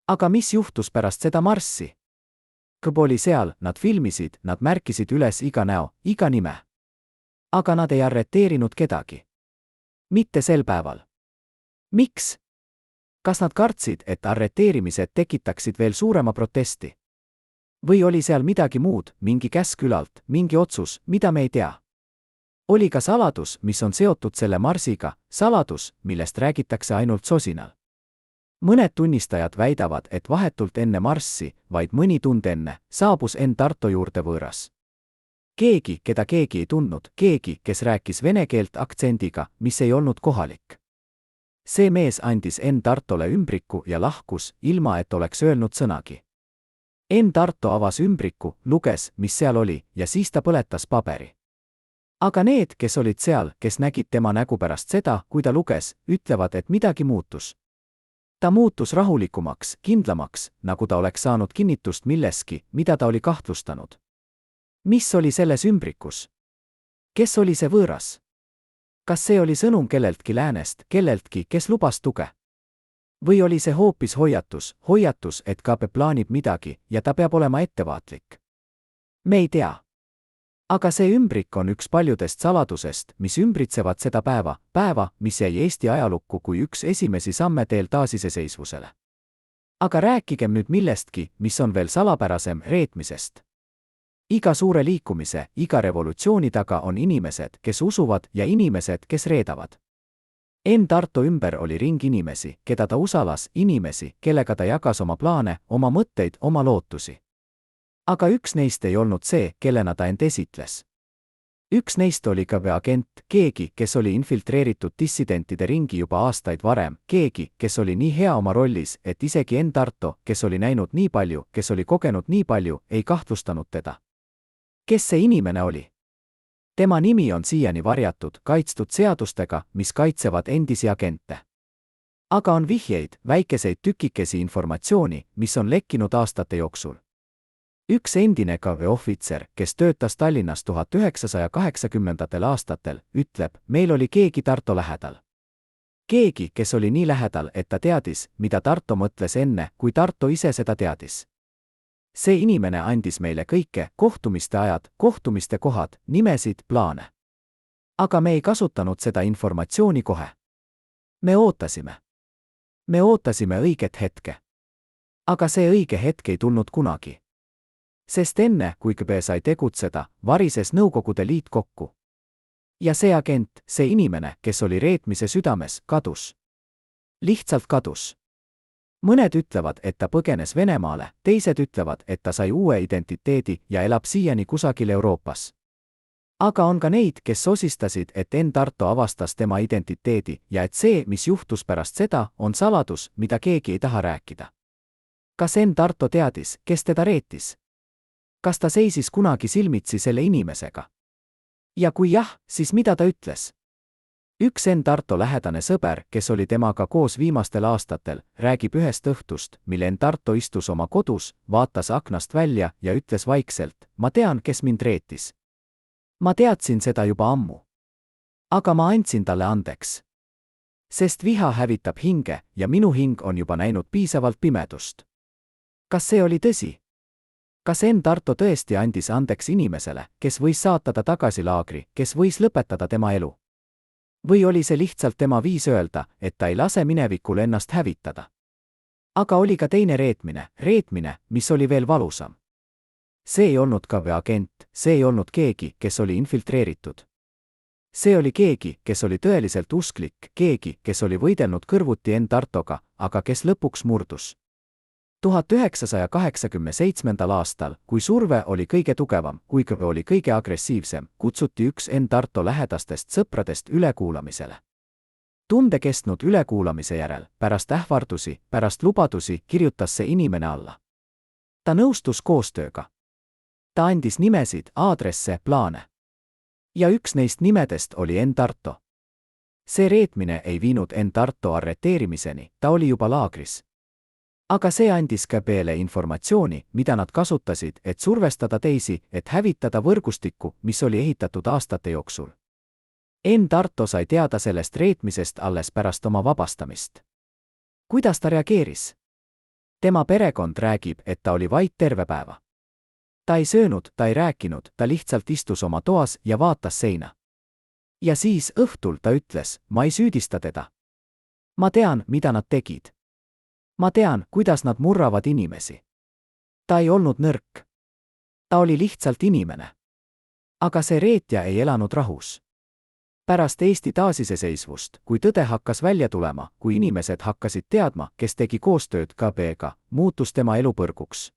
Aga mis juhtus pärast seda marssi? KGB oli seal, nad filmisid, nad märkisid üles iga näo, iga nime. Aga nad ei arreteerinud kedagi. Mitte sel päeval. Miks? Kas nad kartsid, et arreteerimised tekitaksid veel suurema protesti? Või oli seal midagi muud, mingi käsk ülalt, mingi otsus, mida me ei tea? Oli ka saladus, mis on seotud selle marsiga, saladus, millest räägitakse ainult sosinal. Mõned tunnistajad väidavad, et vahetult enne marssi, vaid mõni tund enne, saabus Tartu juurde võõras. Keegi, keda keegi ei tundnud, keegi, kes rääkis vene keelt aktsendiga, mis ei olnud kohalik. See mees andis Tartule ümbriku ja lahkus, ilma et oleks öelnud sõnagi. Tartu avas ümbriku, luges, mis seal oli, ja siis ta põletas paberi. Aga need, kes olid seal, kes nägid tema nägu pärast seda, kui ta luges, ütlevad, et midagi muutus. Ta muutus rahulikumaks, kindlamaks, nagu ta oleks saanud kinnitust milleski, mida ta oli kahtlustanud. Mis oli selles ümbrikus? Kes oli see võõras? Kas see oli sõnum kelleltki läänest, kelleltki, kes lubas tuge? Või oli see hoopis hoiatus, et KGB plaanib midagi ja ta peab olema ettevaatlik? Me ei tea. Aga see ümbrik on üks paljudest saladusest, mis ümbritsevad seda päeva, mis jäi Eesti ajalukku kui üks esimesi samme teel taasiseseisvusele. Aga rääkigem nüüd millestki, mis on veel salapärasem, reetmisest. Iga suure liikumise, iga revolutsiooni taga on inimesed, kes usuvad ja inimesed, kes reedavad. Tartu ümber oli ring inimesi, keda ta usalas, inimesi, kellega ta jagas oma plaane, oma mõtteid, oma lootusi. Aga üks neist ei olnud see, kellena ta end esitles. Üks neist oli KGB agent, keegi, kes oli infiltreeritud dissidentide ringi juba aastaid varem, keegi, kes oli nii hea oma rollis, et isegi Tartu, kes oli näinud nii palju, kes oli kogenud nii palju, ei kahtlustanud teda. Kes see inimene oli? Tema nimi on siiani varjatud, kaitstud seadustega, mis kaitsevad endisi agente. Aga on vihjeid, väikeseid tükikesi informatsiooni, mis on lekkinud aastate jooksul. Üks endine KV ohvitser, kes töötas Tallinnas 1980. aastatel, ütleb, meil oli keegi Tartu lähedal. Keegi, kes oli nii lähedal, et ta teadis, mida Tartu mõtles enne, kui Tartu ise seda teadis. See inimene andis meile kõike, kohtumiste ajad, kohtumiste kohad, nimesid, plaane. Aga me ei kasutanud seda informatsiooni kohe. Me ootasime. Me ootasime õiget hetke. Aga see õige hetk ei tulnud kunagi. Sest enne, kui KB sai tegutseda, varises Nõukogude Liit kokku. Ja see agent, see inimene, kes oli reetmise südames, kadus. Lihtsalt kadus. Mõned ütlevad, et ta põgenes Venemaale, teised ütlevad, et ta sai uue identiteedi ja elab siiani kusagil Euroopas. Aga on ka neid, kes sosistasid, et Enn Tarto avastas tema identiteedi ja et see, mis juhtus pärast seda, on saladus, mida keegi ei taha rääkida. Kas Enn Tarto teadis, kes teda reetis? Kas ta seisis kunagi silmitsi selle inimesega? Ja kui jah, siis mida ta ütles? Üks Enn Tarto lähedane sõber, kes oli temaga koos viimastel aastatel, räägib ühest õhtust, mil Enn Tarto istus oma kodus, vaatas aknast välja ja ütles vaikselt, ma tean, kes mind reetis. Ma teadsin seda juba ammu. Aga ma andsin talle andeks. Sest viha hävitab hinge ja minu hing on juba näinud piisavalt pimedust. Kas see oli tõsi? Kas Enn Tarto tõesti andis andeks inimesele, kes võis saata ta tagasi laagri, kes võis lõpetada tema elu? Või oli see lihtsalt tema viis öelda, et ta ei lase minevikul ennast hävitada? Aga oli ka teine reetmine, mis oli veel valusam. See ei olnud KV agent, see ei olnud keegi, kes oli infiltreeritud. See oli keegi, kes oli tõeliselt usklik, keegi, kes oli võidelnud kõrvuti Enn Tartoga, aga kes lõpuks murdus. 1987. aastal, kui surve oli kõige tugevam, kui KV oli kõige agressiivsem, kutsuti üks Enn Tarto lähedastest sõpradest ülekuulamisele. Tunde kestnud ülekuulamise järel, pärast ähvardusi, pärast lubadusi, kirjutas see inimene alla. Ta nõustus koostööga. Ta andis nimesid, aadresse, plaane. Ja üks neist nimedest oli Enn Tarto. See reetmine ei viinud Enn Tarto arreteerimiseni, ta oli juba laagris. Aga see andis KGB-le informatsiooni, mida nad kasutasid, et survestada teisi, et hävitada võrgustikku, mis oli ehitatud aastate jooksul. Enn Tarto sai teada sellest reetmisest alles pärast oma vabastamist. Kuidas ta reageeris? Tema perekond räägib, et ta oli vait terve päeva. Ta ei söönud, ta ei rääkinud, ta lihtsalt istus oma toas ja vaatas seina. Ja siis õhtul ta ütles, ma ei süüdista teda. Ma tean, mida nad tegid. Ma tean, kuidas nad murravad inimesi. Ta ei olnud nõrk. Ta oli lihtsalt inimene. Aga see reetja ei elanud rahus. Pärast Eesti taasiseseisvust, kui tõde hakkas välja tulema, kui inimesed hakkasid teadma, kes tegi koostööd KGB-ga, muutus tema elu põrguks.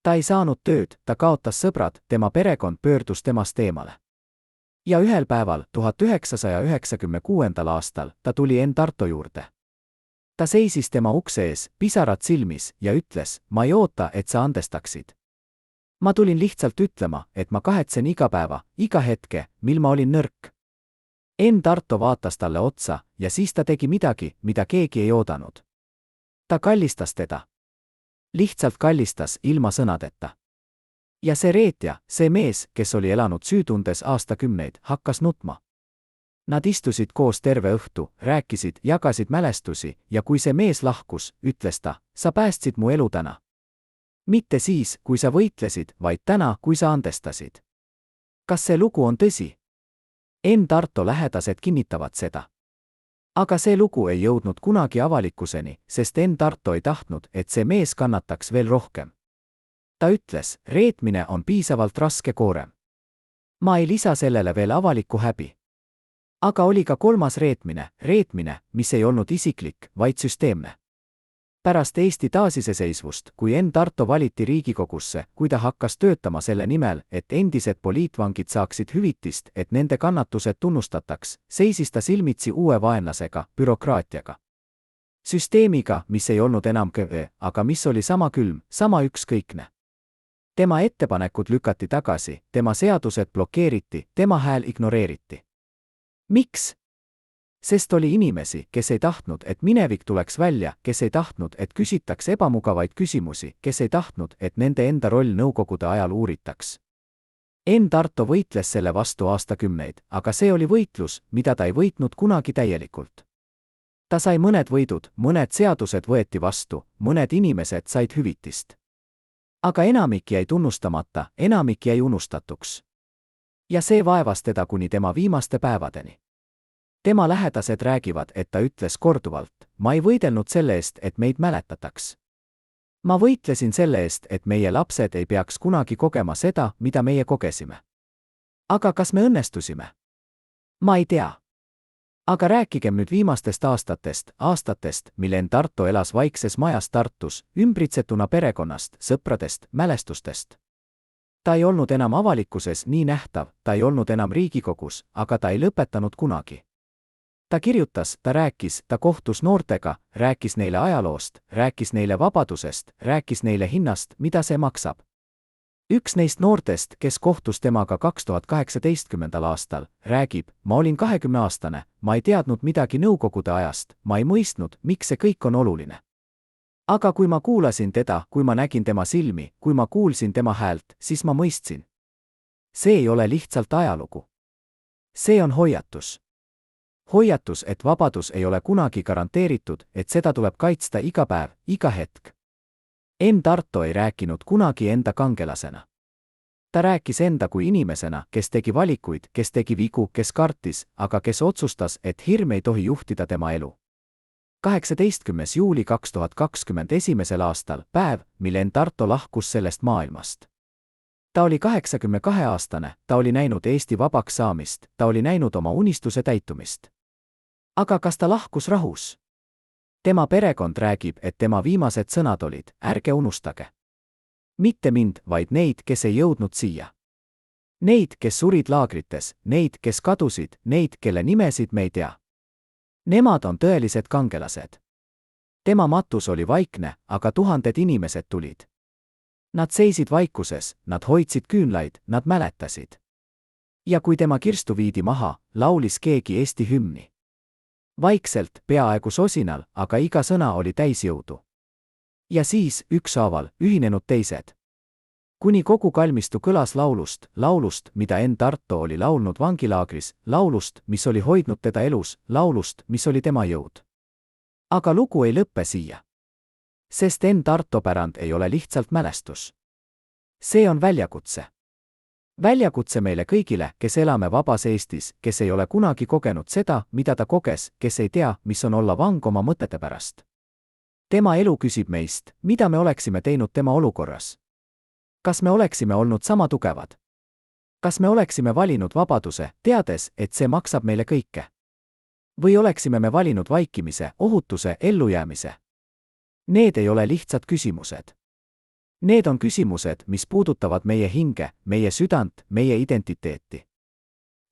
Ta ei saanud tööd, ta kaotas sõbrad, tema perekond pöördus temast eemale. Ja ühel päeval, 1996. aastal, ta tuli Enn Tarto juurde. Ta seisis tema ukse ees, pisarad silmis, ja ütles, ma ei oota, et sa andestaksid. Ma tulin lihtsalt ütlema, et ma kahetsen iga päeva, iga hetke, mil ma olin nõrk. Enn Tarto vaatas talle otsa ja siis ta tegi midagi, mida keegi ei oodanud. Ta kallistas teda. Lihtsalt kallistas ilma sõnadeta. Ja see reetja, see mees, kes oli elanud süütundes aastakümneid, hakkas nutma. Nad istusid koos terve õhtu, rääkisid, jagasid mälestusi ja kui see mees lahkus, ütles ta, sa päästsid mu elu täna. Mitte siis, kui sa võitlesid, vaid täna, kui sa andestasid. Kas see lugu on tõsi? Enn Tarto lähedased kinnitavad seda. Aga see lugu ei jõudnud kunagi avalikkuseni, sest Enn Tarto ei tahtnud, et see mees kannataks veel rohkem. Ta ütles, reetmine on piisavalt raske koorem. Ma ei lisa sellele veel avalikku häbi. Aga oli ka kolmas reetmine, mis ei olnud isiklik, vaid süsteemne. Pärast Eesti taasiseseisvust, kui Enn Tarto valiti Riigikogusse, kui ta hakkas töötama selle nimel, et endised poliitvangid saaksid hüvitist, et nende kannatused tunnustataks, seisis ta silmitsi uue vaenlasega, bürokraatiaga. Süsteemiga, mis ei olnud enam KGB, aga mis oli sama külm, sama ükskõikne. Tema ettepanekud lükati tagasi, tema seadused blokeeriti, tema hääl ignoreeriti. Miks? Sest oli inimesi, kes ei tahtnud, et minevik tuleks välja, kes ei tahtnud, et küsitaks ebamugavaid küsimusi, kes ei tahtnud, et nende enda roll nõukogude ajal uuritaks. Enn Tarto võitles selle vastu aastakümneid, aga see oli võitlus, mida ta ei võitnud kunagi täielikult. Ta sai mõned võidud, mõned seadused võeti vastu, mõned inimesed said hüvitist. Aga enamik jäi tunnustamata, enamik jäi unustatuks. Ja see vaevas teda kuni tema viimaste päevadeni. Tema lähedased räägivad, et ta ütles korduvalt, ma ei võidelnud selle eest, et meid mäletataks. Ma võitlesin selle eest, et meie lapsed ei peaks kunagi kogema seda, mida meie kogesime. Aga kas me õnnestusime? Ma ei tea. Aga rääkigem nüüd viimastest aastatest, mil Enn Tarto elas vaikses majas Tartus, ümbritsetuna perekonnast, sõpradest, mälestustest. Ta ei olnud enam avalikkuses nii nähtav, ta ei olnud enam Riigikogus, aga ta ei lõpetanud kunagi. Ta kirjutas, ta rääkis, ta kohtus noortega, rääkis neile ajaloost, rääkis neile vabadusest, rääkis neile hinnast, mida see maksab. Üks neist noortest, kes kohtus temaga 2018. aastal, räägib, ma olin 20-aastane, ma ei teadnud midagi nõukogude ajast, ma ei mõistnud, miks see kõik on oluline. Aga kui ma kuulasin teda, kui ma nägin tema silmi, kui ma kuulsin tema häält, siis ma mõistsin. See ei ole lihtsalt ajalugu. See on hoiatus. Hoiatus, et vabadus ei ole kunagi garanteeritud, et seda tuleb kaitsta iga päev, iga hetk. Enn Tarto ei rääkinud kunagi enda kangelasena. Ta rääkis enda kui inimesena, kes tegi valikuid, kes tegi vigu, kes kartis, aga kes otsustas, et hirm ei tohi juhtida tema elu. 18. juuli 2021. aastal, päev, mil Enn Tarto lahkus sellest maailmast. Ta oli 82-aastane, ta oli näinud Eesti vabaks saamist, ta oli näinud oma unistuse täitumist. Aga kas ta lahkus rahus? Tema perekond räägib, et tema viimased sõnad olid, ärge unustage. Mitte mind, vaid neid, kes ei jõudnud siia. Neid, kes surid laagrites, neid, kes kadusid, neid, kelle nimesid me ei tea. Nemad on tõelised kangelased. Tema matus oli vaikne, aga tuhanded inimesed tulid. Nad seisid vaikuses, nad hoidsid küünlaid, nad mäletasid. Ja kui tema kirstu viidi maha, laulis keegi Eesti hümni. Vaikselt, peaaegu sosinal, aga iga sõna oli täisjõudu. Ja siis, ükshaaval, ühinenud teised. Kuni kogu kalmistu kõlas laulust, mida Enn Tarto oli laulnud vangilaagris, laulust, mis oli hoidnud teda elus, laulust, mis oli tema jõud. Aga lugu ei lõppe siia. Sest Enn Tarto pärand ei ole lihtsalt mälestus. See on väljakutse. Väljakutse meile kõigile, kes elame vabas Eestis, kes ei ole kunagi kogenud seda, mida ta koges, kes ei tea, mis on olla vang oma mõtete pärast. Tema elu küsib meist, mida me oleksime teinud tema olukorras. Kas me oleksime olnud sama tugevad? Kas me oleksime valinud vabaduse, teades, et see maksab meile kõike? Või oleksime me valinud vaikimise, ohutuse, ellujäämise? Need ei ole lihtsad küsimused. Need on küsimused, mis puudutavad meie hinge, meie südant, meie identiteeti.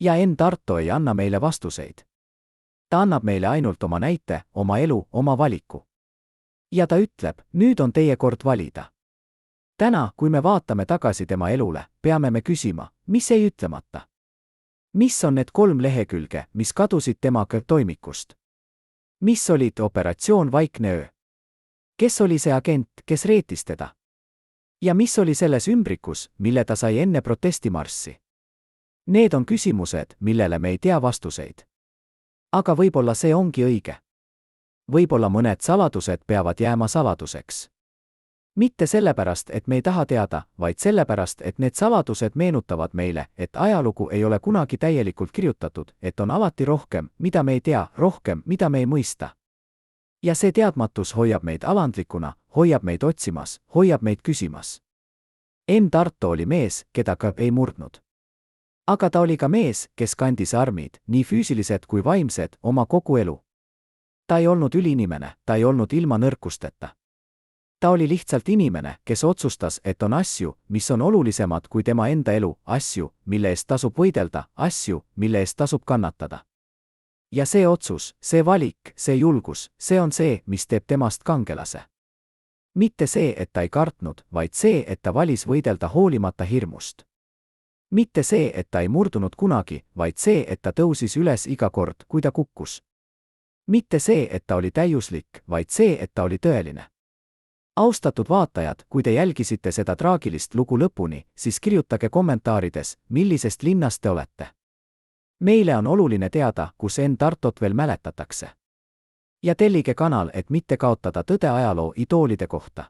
Ja Enn Tarto ei anna meile vastuseid. Ta annab meile ainult oma näite, oma elu, oma valiku. Ja ta ütleb, nüüd on teie kord valida. Täna, kui me vaatame tagasi tema elule, peame me küsima, mis jäi ütlemata. Mis on need 3 lehekülge, mis kadusid temaga toimikust? Mis olid operatsioon Vaikne öö? Kes oli see agent, kes reetis teda? Ja mis oli selles ümbrikus, mille ta sai enne protestimarssi? Need on küsimused, millele me ei tea vastuseid. Aga võib-olla see ongi õige. Võib-olla mõned saladused peavad jääma saladuseks. Mitte sellepärast, et me ei taha teada, vaid sellepärast, et need saladused meenutavad meile, et ajalugu ei ole kunagi täielikult kirjutatud, et on alati rohkem, mida me ei tea, rohkem, mida me ei mõista. Ja see teadmatus hoiab meid alandlikuna, hoiab meid otsimas, hoiab meid küsimas. Enn Tarto oli mees, keda ka ei murdnud. Aga ta oli ka mees, kes kandis armid, nii füüsilised kui vaimsed, oma kogu elu. Ta ei olnud üliinimene, ta ei olnud ilma nõrkusteta. Ta oli lihtsalt inimene, kes otsustas, et on asju, mis on olulisemad kui tema enda elu, asju, mille eest tasub võidelda, asju, mille eest tasub kannatada. Ja see otsus, see valik, see julgus, see on see, mis teeb temast kangelase. Mitte see, et ta ei kartnud, vaid see, et ta valis võidelda hoolimata hirmust. Mitte see, et ta ei murdunud kunagi, vaid see, et ta tõusis üles iga kord, kui ta kukkus. mitte see, et ta oli täiuslik, vaid see, et ta oli tõeline. Austatud vaatajad, kui te jälgisite seda traagilist lugu lõpuni, siis kirjutage kommentaarides, millisest linnast te olete. Meile on oluline teada, kus Tartot veel mäletatakse. Ja tellige kanal, et mitte kaotada tõde ajaloo idoolide kohta.